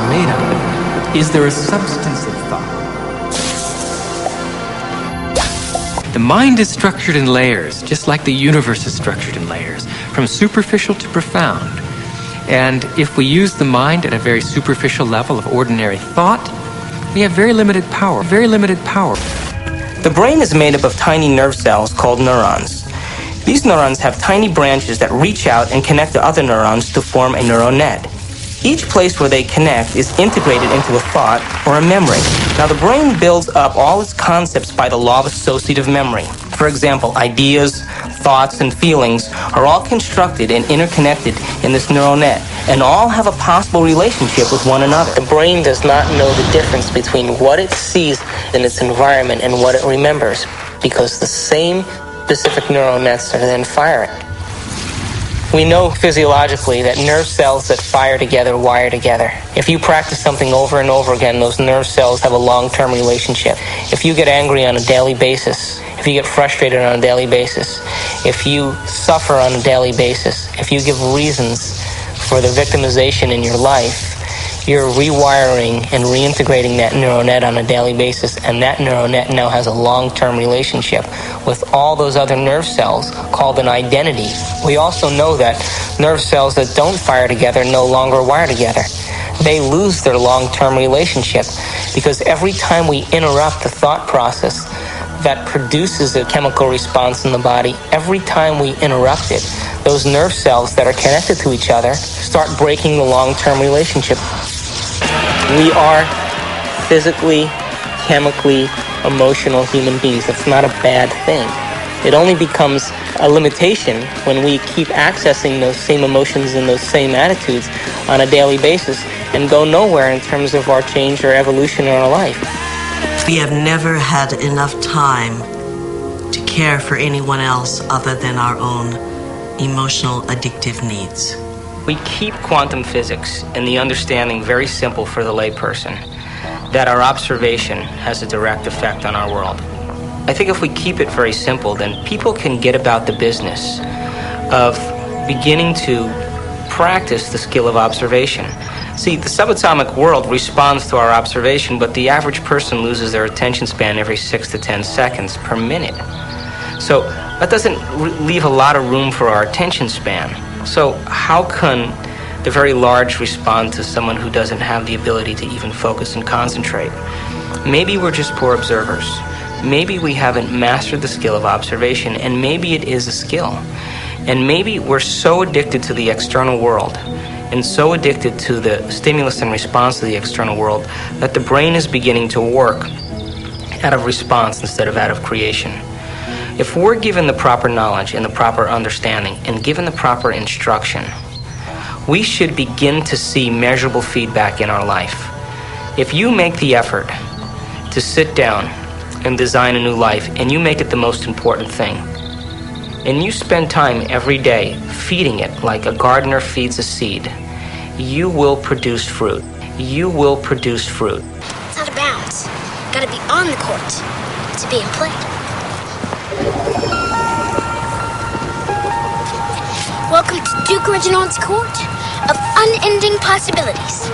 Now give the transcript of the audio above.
are made of. Is there a substance of thought? The mind is structured in layers, just like the universe is structured in layers, from superficial to profound. And if we use the mind at a very superficial level of ordinary thought, we have very limited power, very limited power. The brain is made up of tiny nerve cells called neurons. These neurons have tiny branches that reach out and connect to other neurons to form a neural net. Each place where they connect is integrated into a thought or a memory. Now, the brain builds up all its concepts by the law of associative memory. For example, ideas, thoughts, and feelings are all constructed and interconnected in this neural net, and all have a possible relationship with one another. The brain does not know the difference between what it sees in its environment and what it remembers, because the same specific neural nets are then firing. We know physiologically that nerve cells that fire together wire together. If you practice something over and over again, those nerve cells have a long-term relationship. If you get angry on a daily basis, if you get frustrated on a daily basis, if you suffer on a daily basis, if you give reasons for the victimization in your life, you're rewiring and reintegrating that neural net on a daily basis, and that neural net now has a long-term relationship with all those other nerve cells called an identity. We also know that nerve cells that don't fire together no longer wire together. They lose their long-term relationship because every time we interrupt the thought process that produces a chemical response in the body, every time we interrupt it, those nerve cells that are connected to each other start breaking the long-term relationship. We are physically, chemically, emotional human beings. That's not a bad thing. It only becomes a limitation when we keep accessing those same emotions and those same attitudes on a daily basis and go nowhere in terms of our change or evolution in our life. We have never had enough time to care for anyone else other than our own emotional addictive needs. We keep quantum physics and the understanding very simple for the layperson, that our observation has a direct effect on our world. I think if we keep it very simple, then people can get about the business of beginning to practice the skill of observation. See, the subatomic world responds to our observation, but the average person loses their attention span every 6 to 10 seconds per minute. So that doesn't leave a lot of room for our attention span. So how can the very large respond to someone who doesn't have the ability to even focus and concentrate? Maybe we're just poor observers. Maybe we haven't mastered the skill of observation, and maybe it is a skill. And maybe we're so addicted to the external world and so addicted to the stimulus and response to the external world that the brain is beginning to work out of response instead of out of creation. If we're given the proper knowledge and the proper understanding and given the proper instruction, we should begin to see measurable feedback in our life. If you make the effort to sit down and design a new life, and you make it the most important thing, and you spend time every day feeding it like a gardener feeds a seed, you will produce fruit. You will produce fruit. It's out of bounds. Gotta be on the court to be in play. Welcome to Duke Reginald's court of unending possibilities.